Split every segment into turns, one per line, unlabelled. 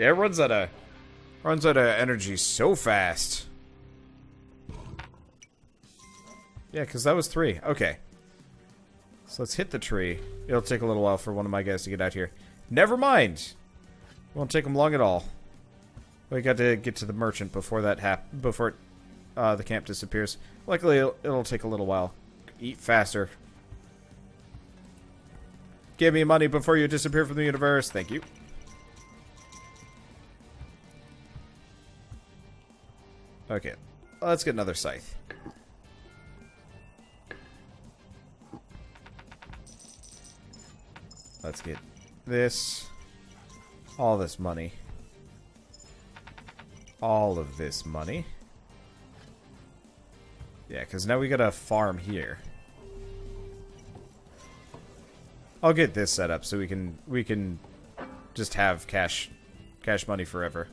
Yeah, it runs out of energy so fast. Yeah, because that was 3. Okay. So let's hit the tree. It'll take a little while for one of my guys to get out here. Never mind. Won't take them long at all. We got to get to the merchant before that before the camp disappears. Luckily, it'll take a little while. Eat faster. Give me money before you disappear from the universe. Thank you. Okay. Let's get another scythe. Let's get this. All this money. All of this money. Yeah, because now we got a farm here. I'll get this set up so we can just have cash money forever.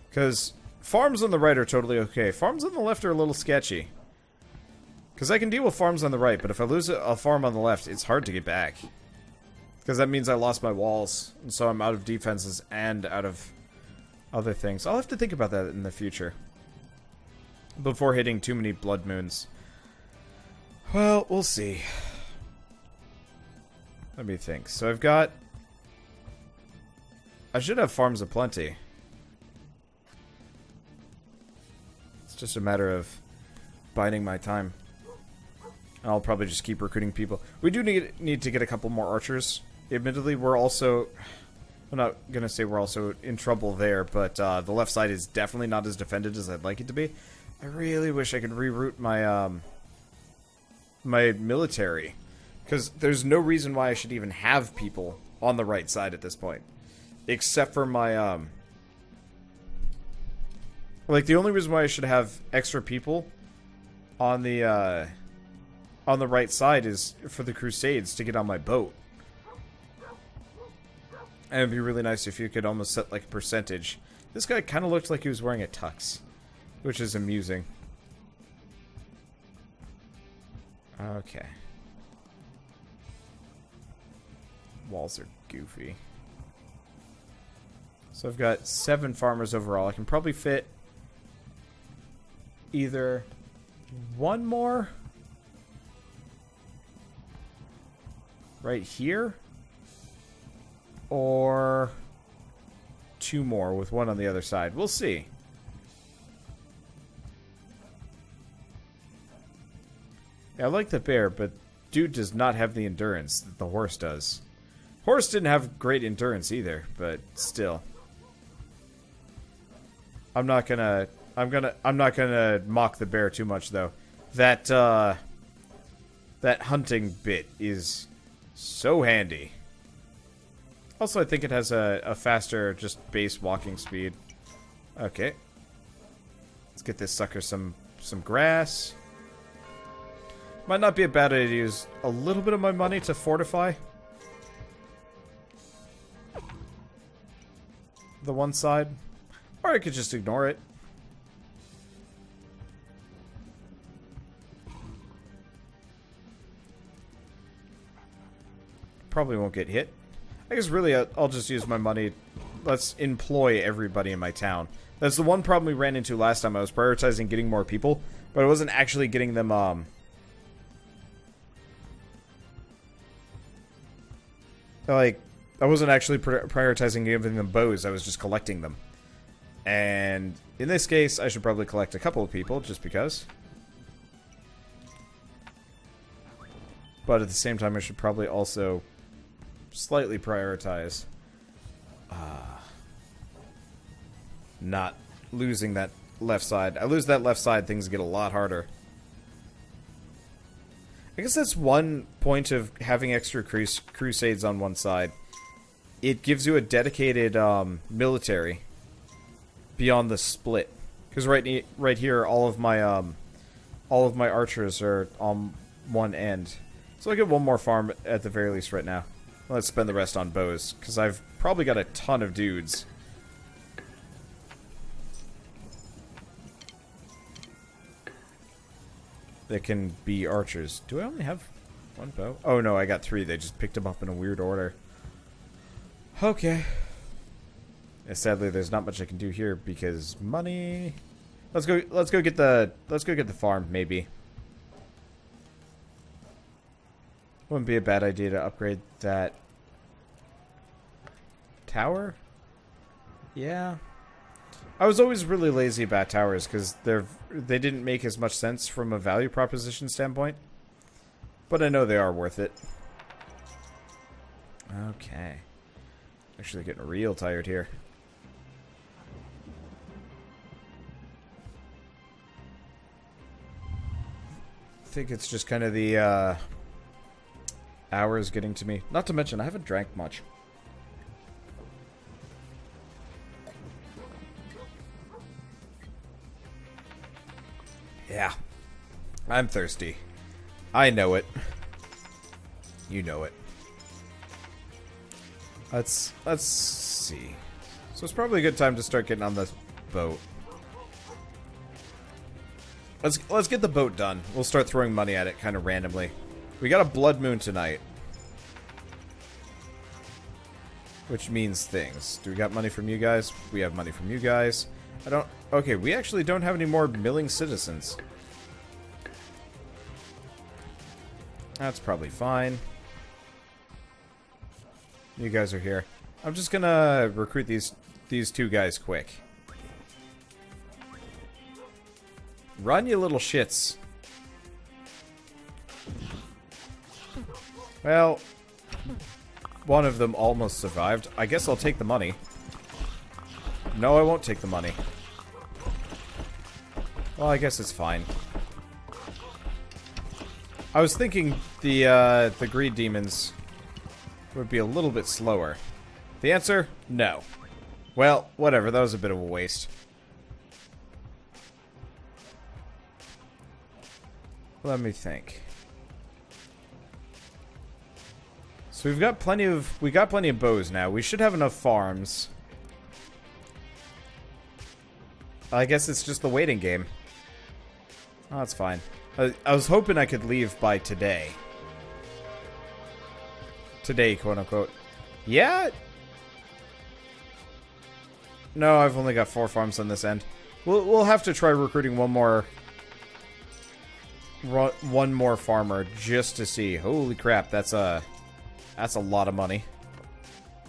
Because farms on the right are totally okay. Farms on the left are a little sketchy. Because I can deal with farms on the right, but if I lose a farm on the left, it's hard to get back. Because that means I lost my walls, and so I'm out of defenses and out of other things. I'll have to think about that in the future. Before hitting too many blood moons. Well, we'll see. Let me think. So I've got... I should have farms aplenty. It's just a matter of biding my time. And I'll probably just keep recruiting people. We do need to get a couple more archers. Admittedly, we're also... I'm not going to say we're also in trouble there, but the left side is definitely not as defended as I'd like it to be. I really wish I could reroute my my military. Because there's no reason why I should even have people on the right side at this point. Except for my... Like, the only reason why I should have extra people on the right side is for the Crusades to get on my boat. And it'd be really nice if you could almost set, like, a percentage. This guy kind of looked like he was wearing a tux, which is amusing. Okay. Walls are goofy. So I've got 7 farmers overall. I can probably fit either one more right here or 2 more with one on the other side. We'll see. Yeah, I like the bear, but dude does not have the endurance that the horse does. Horse didn't have great endurance either, but still. I'm not gonna mock the bear too much though. That hunting bit is so handy. Also, I think it has a faster just base walking speed. Okay. Let's get this sucker some grass. Might not be a bad idea to use a little bit of my money to fortify the one side. Or I could just ignore it. Probably won't get hit. I guess really I'll just use my money. Let's employ everybody in my town. That's the one problem we ran into last time. I was prioritizing getting more people, but I wasn't actually getting them, like, I wasn't actually prioritizing giving them bows. I was just collecting them. And in this case, I should probably collect a couple of people, just because. But at the same time, I should probably also slightly prioritize not losing that left side. I lose that left side, things get a lot harder. I guess that's one point of having extra crusades on one side. It gives you a dedicated military beyond the split. Because right here, all of my archers are on one end. So I get one more farm at the very least right now. Let's spend the rest on bows, because I've probably got a ton of dudes. That can be archers. Do I only have one bow? Oh no, I got 3. They just picked them up in a weird order. Okay. And sadly, there's not much I can do here because money. Let's go get the farm, maybe. Wouldn't be a bad idea to upgrade that tower. Yeah. I was always really lazy about towers because they didn't make as much sense from a value proposition standpoint. But I know they are worth it. Okay. Actually getting real tired here. I think it's just kind of the hours getting to me. Not to mention, I haven't drank much. Yeah. I'm thirsty. I know it. You know it. Let's see. So it's probably a good time to start getting on this boat. Let's get the boat done. We'll start throwing money at it kind of randomly. We got a blood moon tonight. Which means things. Do we got money from you guys? We have money from you guys. I don't... Okay, we actually don't have any more milling citizens. That's probably fine. You guys are here. I'm just gonna recruit these two guys quick. Run, you little shits. Well, one of them almost survived. I guess I'll take the money. No, I won't take the money. Well, I guess it's fine. I was thinking the greed demons would be a little bit slower. The answer? No. Well, whatever. That was a bit of a waste. Let me think. So we got plenty of bows now. We should have enough farms. I guess it's just the waiting game. Oh, that's fine. I was hoping I could leave by today. Today, quote unquote. Yeah. No, I've only got 4 farms on this end. We'll have to try recruiting one more farmer just to see. Holy crap, that's a lot of money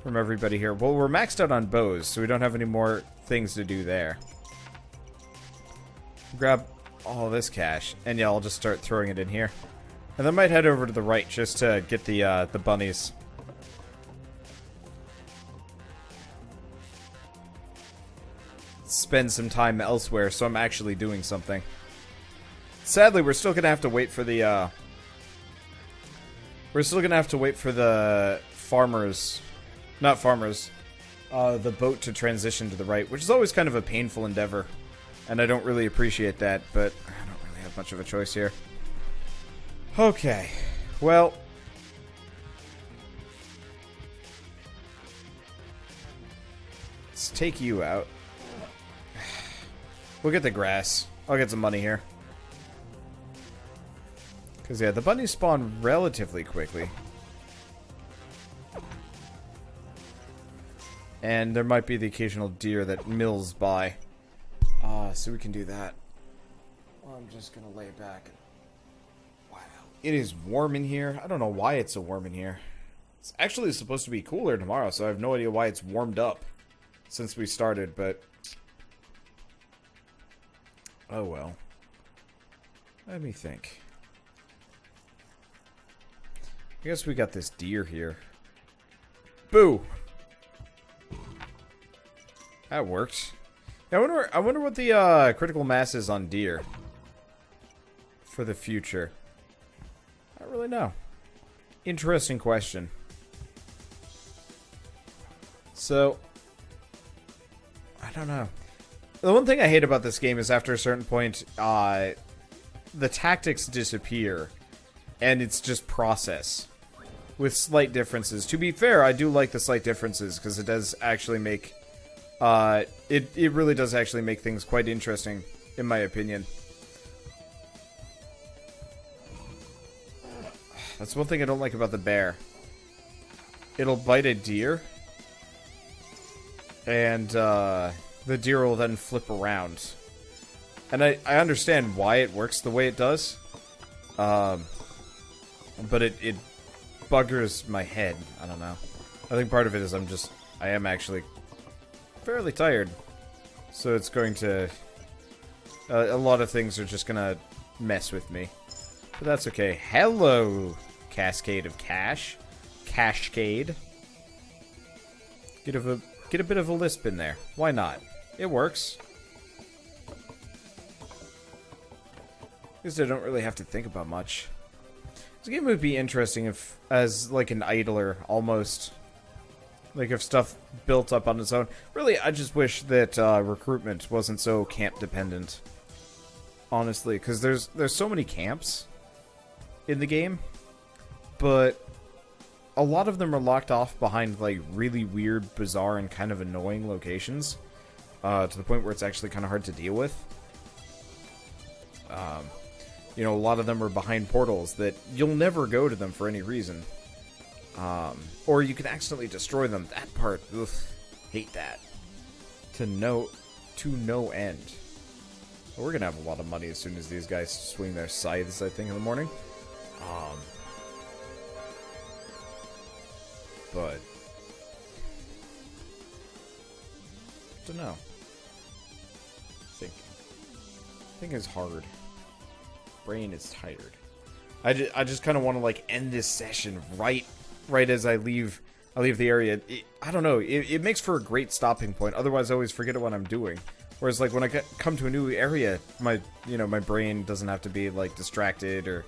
from everybody here. Well, we're maxed out on bows, so we don't have any more things to do there. Grab all this cash, and yeah, I'll just start throwing it in here. And then might head over to the right just to get the bunnies. Spend some time elsewhere, so I'm actually doing something. Sadly, we're still gonna have to wait for the farmers, not farmers, the boat to transition to the right, which is always kind of a painful endeavor, and I don't really appreciate that, but I don't really have much of a choice here. Okay, well, let's take you out. We'll get the grass. I'll get some money here. Because, yeah, the bunnies spawn relatively quickly. And there might be the occasional deer that mills by. So we can do that. Well, I'm just going to lay back. Wow. It is warm in here. I don't know why it's so warm in here. It's actually supposed to be cooler tomorrow, so I have no idea why it's warmed up since we started, but... Oh, well. Let me think. I guess we got this deer here. Boo! That worked. I wonder what the critical mass is on deer for the future. I don't really know. Interesting question. So, I don't know. The one thing I hate about this game is after a certain point, the tactics disappear, and it's just process with slight differences. To be fair, I do like the slight differences because it does actually make it really does actually make things quite interesting, in my opinion. That's one thing I don't like about the bear. It'll bite a deer, and the deer will then flip around. And I understand why it works the way it does, but it buggers my head. I don't know. I think part of it is I am actually fairly tired, so it's going to, a lot of things are just gonna mess with me. But that's okay. Hello, Cascade of Cash. Cashcade. Get a bit of a lisp in there. Why not? It works. Because I don't really have to think about much. This game would be interesting if, as like an idler, almost. Like if stuff built up on its own. Really, I just wish that recruitment wasn't so camp dependent. Honestly, because there's so many camps in the game, but a lot of them are locked off behind like really weird, bizarre, and kind of annoying locations, to the point where it's actually kind of hard to deal with. You know, a lot of them are behind portals that you'll never go to them for any reason. Or you can accidentally destroy them. That part, ugh, hate that. To no end. But we're gonna have a lot of money as soon as these guys swing their scythes, I think, in the morning. But don't know. Think is hard. Brain is tired. I just kind of want to like end this session right as I leave the area. I don't know. It makes for a great stopping point. Otherwise, I always forget what I'm doing. Whereas, like when I come to a new area, my brain doesn't have to be like distracted or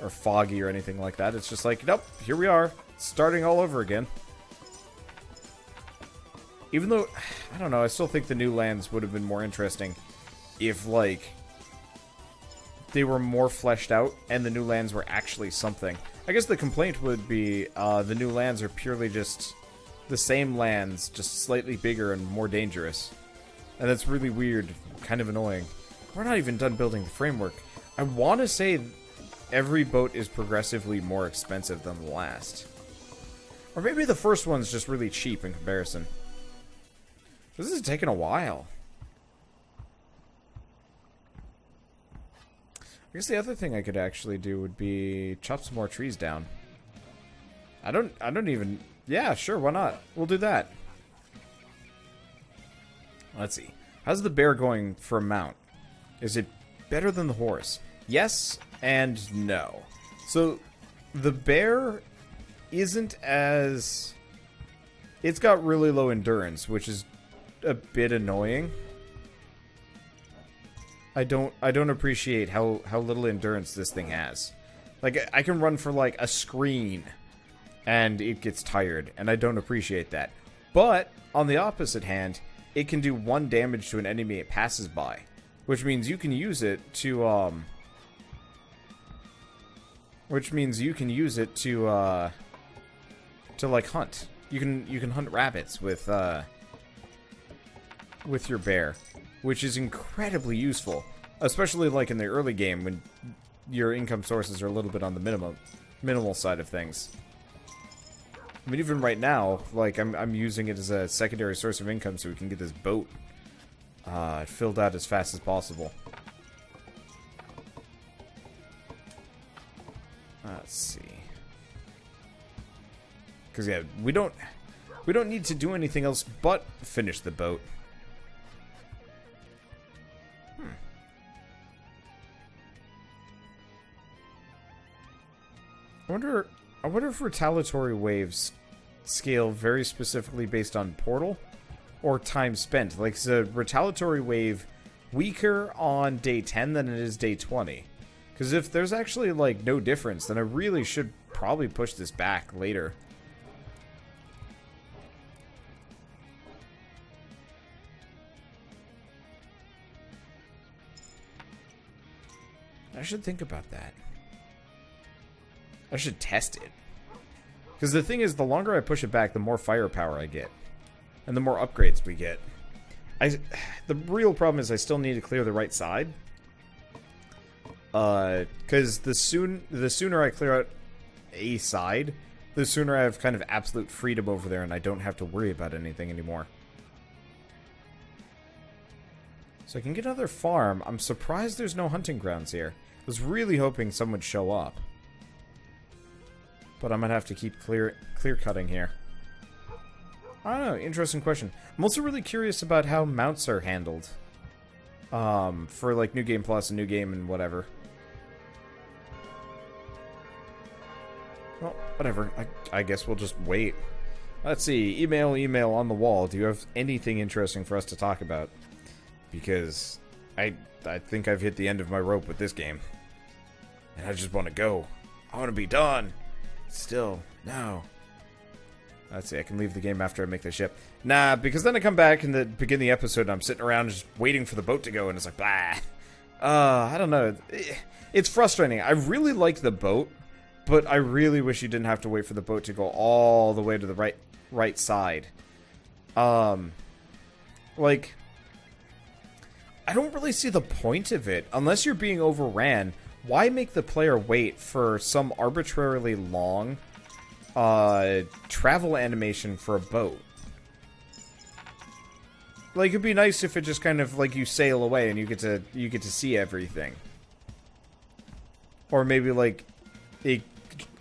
foggy or anything like that. It's just like, nope, here we are, starting all over again. Even though, I don't know, I still think the new lands would have been more interesting if, like, they were more fleshed out and the new lands were actually something. I guess the complaint would be the new lands are purely just the same lands, just slightly bigger and more dangerous. And that's really weird, kind of annoying. We're not even done building the framework. I want to say every boat is progressively more expensive than the last. Or maybe the first one's just really cheap in comparison. This is taking a while. I guess the other thing I could actually do would be chop some more trees down. I don't even... Yeah, sure, why not? We'll do that. Let's see. How's the bear going for a mount? Is it better than the horse? Yes and no. So, the bear isn't as... It's got really low endurance, which is a bit annoying. I don't appreciate how little endurance this thing has. Like, I can run for, like, a screen, and it gets tired, and I don't appreciate that. But, on the opposite hand, it can do 1 damage to an enemy it passes by, which means you can use it to, like, hunt. You can hunt rabbits with your bear, which is incredibly useful, especially like in the early game when your income sources are a little bit on the minimal side of things. I mean, even right now, like I'm using it as a secondary source of income so we can get this boat filled out as fast as possible. Let's see. Because yeah, we don't need to do anything else but finish the boat. I wonder if retaliatory waves scale very specifically based on portal or time spent. Like, is a retaliatory wave weaker on day 10 than it is day 20? Because if there's actually, like, no difference, then I really should probably push this back later. I should think about that. I should test it. Because the thing is, the longer I push it back, the more firepower I get. And the more upgrades we get. The real problem is I still need to clear the right side. Because the sooner I clear out a side, the sooner I have kind of absolute freedom over there and I don't have to worry about anything anymore. So I can get another farm. I'm surprised there's no hunting grounds here. I was really hoping some would show up. But I'm gonna have to keep clear cutting here. I don't know, interesting question. I'm also really curious about how mounts are handled. For like New Game Plus and New Game and whatever. Well, whatever. I guess we'll just wait. Let's see. Email on the wall. Do you have anything interesting for us to talk about? Because I think I've hit the end of my rope with this game. And I just want to go. I want to be done. Still, no. Let's see, I can leave the game after I make the ship. Nah, because then I come back and begin the episode and I'm sitting around just waiting for the boat to go and it's like, blah. I don't know. It's frustrating. I really like the boat, but I really wish you didn't have to wait for the boat to go all the way to the right side. Like, I don't really see the point of it. Unless you're being overran, why make the player wait for some arbitrarily long travel animation for a boat? Like, it'd be nice if it just kind of like you sail away and you get to see everything. Or maybe like it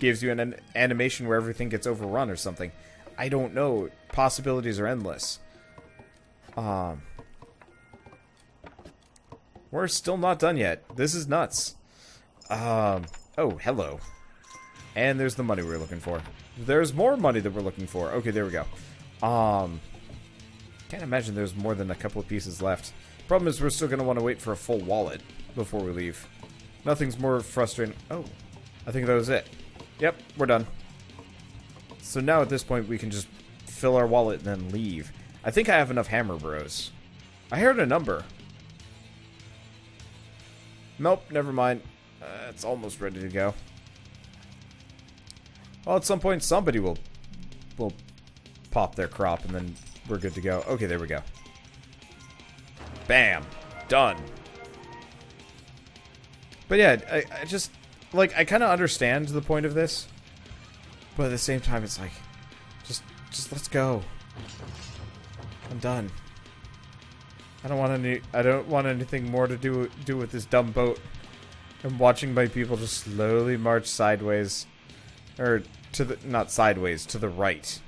gives you an animation where everything gets overrun or something. I don't know. Possibilities are endless. We're still not done yet. This is nuts. Oh, hello. And there's the money we're looking for. There's more money that we're looking for. Okay, there we go. Can't imagine there's more than a couple of pieces left. Problem is we're still going to want to wait for a full wallet before we leave. Nothing's more frustrating. Oh, I think that was it. Yep, we're done. So now at this point we can just fill our wallet and then leave. I think I have enough hammer bros. I heard a number. Nope, never mind. It's almost ready to go. Well, at some point somebody will pop their crop and then we're good to go. Okay, there we go. Bam. Done. But yeah, I just, like, I kind of understand the point of this. But at the same time, it's like, just let's go. I'm done. I don't want anything more to do with this dumb boat. I'm watching my people just slowly march sideways. Or to the, not sideways, to the right.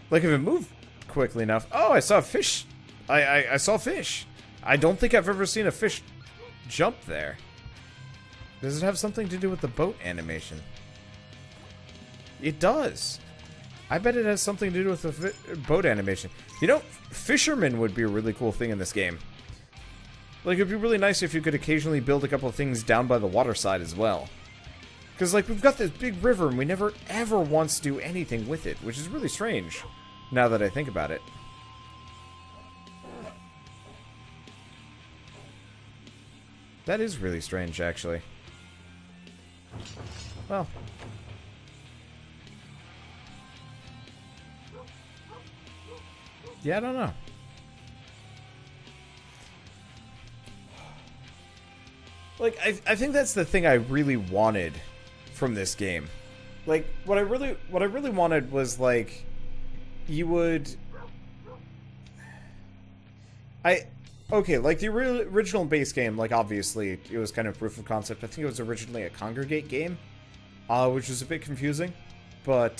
Like, if it moved quickly enough. Oh, I saw a fish. I saw fish. I don't think I've ever seen a fish jump there. Does it have something to do with the boat animation? It does. I bet it has something to do with the boat animation. You know, fishermen would be a really cool thing in this game. Like, it'd be really nice if you could occasionally build a couple of things down by the waterside as well. Because, like, we've got this big river and we never ever once do anything with it, which is really strange, now that I think about it. That is really strange, actually. Well. Yeah, I don't know. Like, I think that's the thing I really wanted from this game. Like, what I really wanted was, like, you would... Okay, like, the original base game, like, obviously, it was kind of proof of concept. I think it was originally a congregate game, which was a bit confusing. But,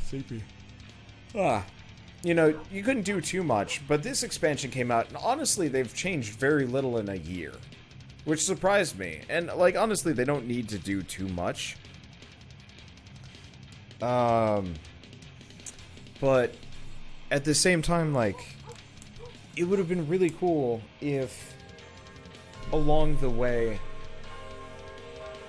sleepy. You know, you couldn't do too much, but this expansion came out, and honestly, they've changed very little in a year. Which surprised me. And, like, honestly, they don't need to do too much. But, at the same time, like... It would have been really cool if, along the way,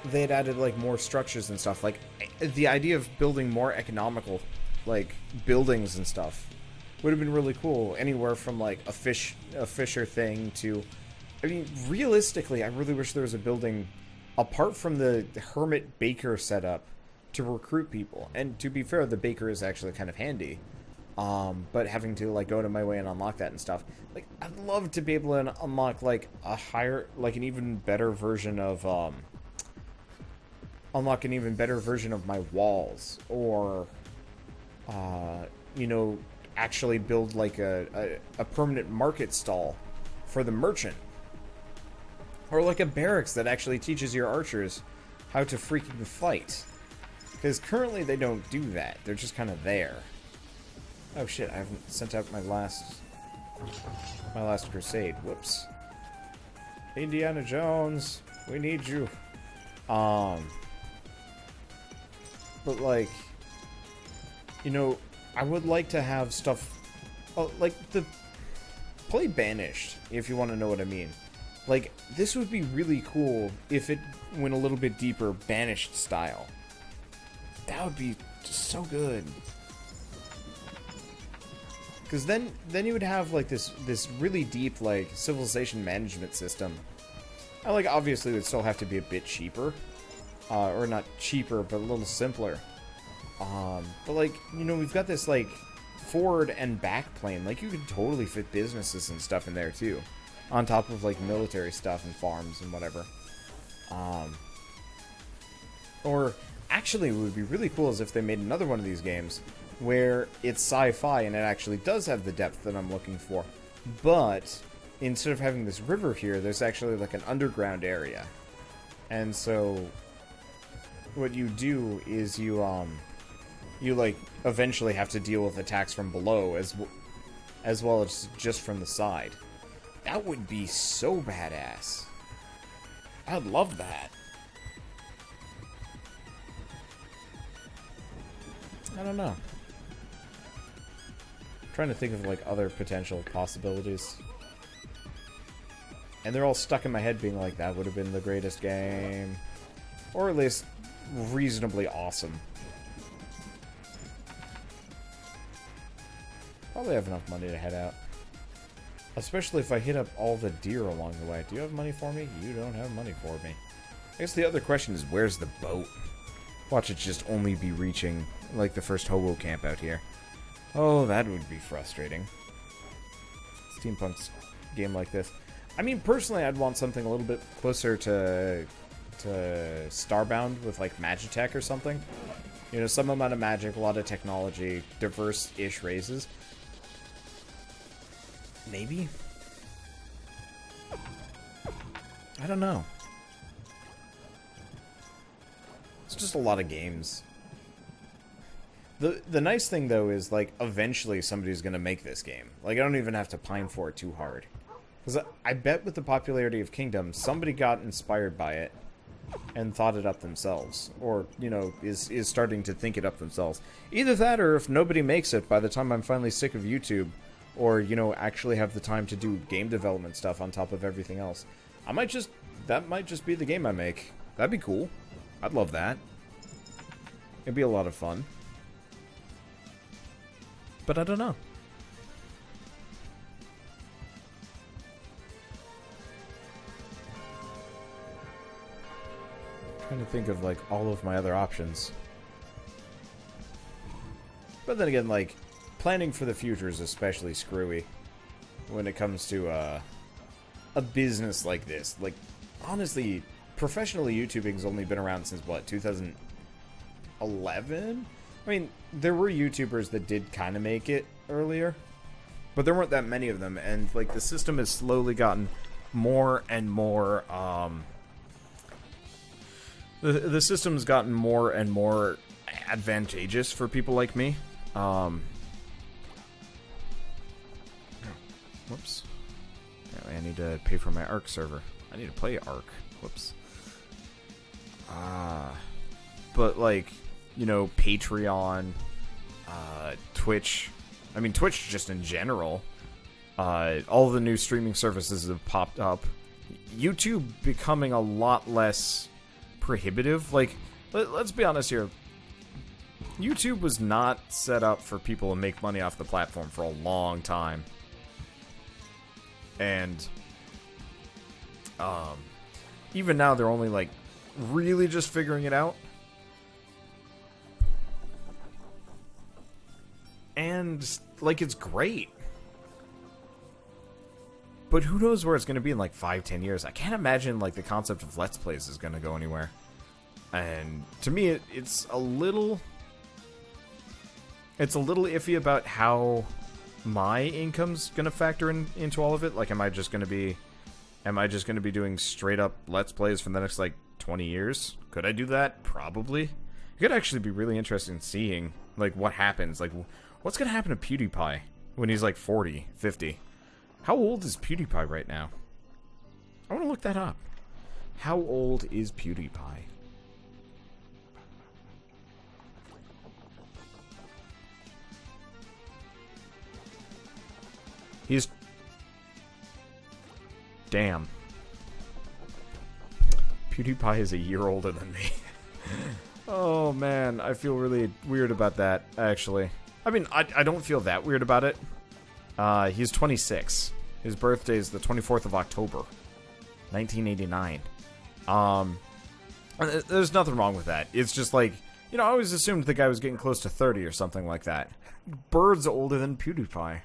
they had added, like, more structures and stuff. Like, the idea of building more economical, like, buildings and stuff would have been really cool. Anywhere from, like, a fisher thing to... I mean, realistically, I really wish there was a building, apart from the hermit baker setup, to recruit people. And to be fair, the baker is actually kind of handy. But having to, like, go to my way and unlock that and stuff. Like, I'd love to be able to unlock, like, a higher, like, an even better version of, unlock an even better version of my walls. Or, you know, actually build like a permanent market stall for the merchant. Or like a barracks that actually teaches your archers how to freaking fight. Because currently they don't do that. They're just kind of there. Oh shit, I haven't sent out my last crusade. Whoops. Indiana Jones, we need you. But like, you know, I would like to have stuff, like play Banished, if you want to know what I mean. Like, this would be really cool if it went a little bit deeper, Banished style. That would be just so good. Because then you would have, like, this really deep, like, civilization management system. And, like, obviously it would still have to be a bit cheaper. Or not cheaper, but a little simpler. But, like, you know, we've got this, like, forward and back plane. Like, you could totally fit businesses and stuff in there, too. On top of, like, military stuff and farms and whatever. Or, actually, what would be really cool is if they made another one of these games where it's sci-fi and it actually does have the depth that I'm looking for. But, instead of having this river here, there's actually, like, an underground area. And so, what you do is you, like, eventually have to deal with attacks from below as well as just from the side. That would be so badass. I'd love that. I don't know. I'm trying to think of, like, other potential possibilities. And they're all stuck in my head being like, that would have been the greatest game. Or at least reasonably awesome. Probably have enough money to head out. Especially if I hit up all the deer along the way. Do you have money for me? You don't have money for me. I guess the other question is, where's the boat? Watch it just only be reaching, like, the first hobo camp out here. Oh, that would be frustrating. Steampunk's game like this. I mean, personally, I'd want something a little bit closer to Starbound with, like, Magitech or something. You know, some amount of magic, a lot of technology, diverse-ish races. Maybe? I don't know. It's just a lot of games. The nice thing, though, is, like, eventually somebody's gonna make this game. Like, I don't even have to pine for it too hard. Because I bet with the popularity of Kingdom, somebody got inspired by it and thought it up themselves. Or, you know, is starting to think it up themselves. Either that, or if nobody makes it by the time I'm finally sick of YouTube, or, you know, actually have the time to do game development stuff on top of everything else, that might just be the game I make. That'd be cool. I'd love that. It'd be a lot of fun. But I don't know. I'm trying to think of, like, all of my other options. But then again, like, planning for the future is especially screwy when it comes to a business like this. Like, honestly, professionally YouTubing's only been around since, what, 2011? I mean, there were YouTubers that did kind of make it earlier, but there weren't that many of them, and, like, the system has slowly gotten more and more, the system's gotten more and more advantageous for people like me. Whoops. I need to pay for my Ark server. I need to play Ark. Whoops. But, like, you know, Patreon, Twitch. I mean, Twitch just in general. All the new streaming services have popped up. YouTube becoming a lot less prohibitive. Like, let's be honest here. YouTube was not set up for people to make money off the platform for a long time. And, even now they're only, like, really just figuring it out. And, like, it's great. But who knows where it's going to be in, like, 5-10 years. I can't imagine, like, the concept of Let's Plays is going to go anywhere. And to me, it's a little iffy about how my income's gonna factor into all of it? Like, am I just gonna be doing straight up Let's Plays for the next, like, 20 years? Could I do that? Probably. It could actually be really interesting seeing, like, what happens. Like, what's gonna happen to PewDiePie when he's, like, 40, 50? How old is PewDiePie right now? I want to look that up. How old is PewDiePie? He's... Damn. PewDiePie is a year older than me. Oh, man. I feel really weird about that, actually. I mean, I don't feel that weird about it. He's 26. His birthday is the 24th of October, 1989. There's nothing wrong with that. It's just like, you know, I always assumed the guy was getting close to 30 or something like that. Bird's older than PewDiePie.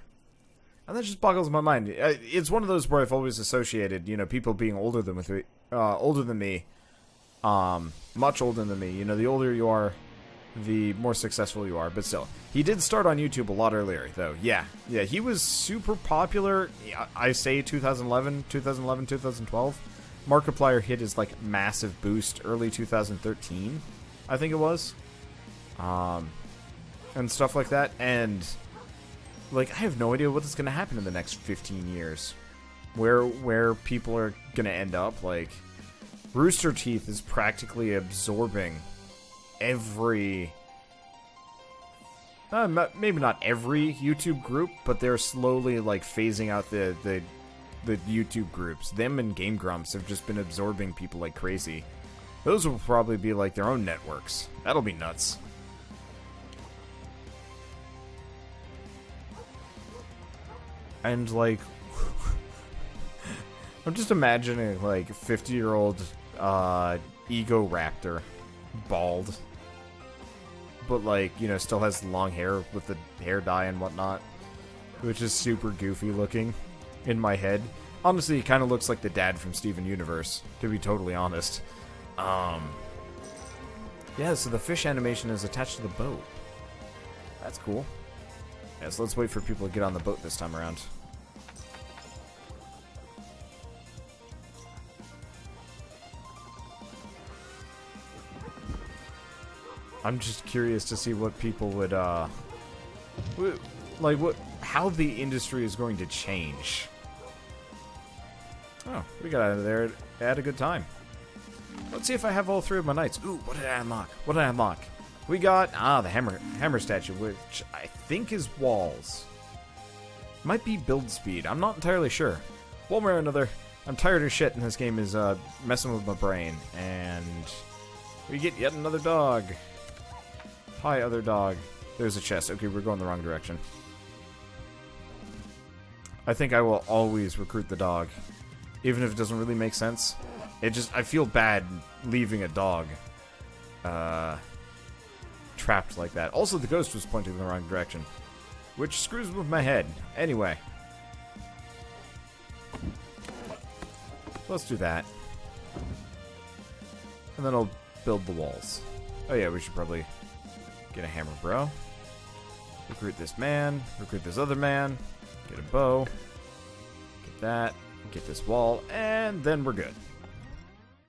And that just boggles my mind. It's one of those where I've always associated, you know, people being older than me, much older than me. You know, the older you are, the more successful you are. But still, he did start on YouTube a lot earlier, though. Yeah, he was super popular. I say 2011, 2012. Markiplier hit his, like, massive boost early 2013, I think it was. And stuff like that. And, like, I have no idea what's going to happen in the next 15 years. Where people are going to end up. Like, Rooster Teeth is practically absorbing every... maybe not every YouTube group, but they're slowly, like, phasing out the YouTube groups. Them and Game Grumps have just been absorbing people like crazy. Those will probably be, like, their own networks. That'll be nuts. And, like... I'm just imagining, like, 50-year-old Ego Raptor. Bald. But, like, you know, still has long hair with the hair dye and whatnot. Which is super goofy looking in my head. Honestly, he kind of looks like the dad from Steven Universe, to be totally honest. Yeah, so the fish animation is attached to the boat. That's cool. Yeah, so let's wait for people to get on the boat this time around. I'm just curious to see what people would, how the industry is going to change. Oh, we got out of there at a good time. Let's see if I have all three of my knights. Ooh, what did I unlock? What did I unlock? We got, the hammer statue, which I think is walls. Might be build speed. I'm not entirely sure. One way or another, I'm tired of shit and this game is, messing with my brain. And we get yet another dog. Hi, other dog. There's a chest. Okay, we're going the wrong direction. I think I will always recruit the dog. Even if it doesn't really make sense. I feel bad leaving a dog trapped like that. Also, the ghost was pointing in the wrong direction. Which screws with my head. Anyway. Let's do that. And then I'll build the walls. Oh yeah, we should probably get a hammer, bro. Recruit this man. Recruit this other man. Get a bow. Get that. Get this wall. And then we're good.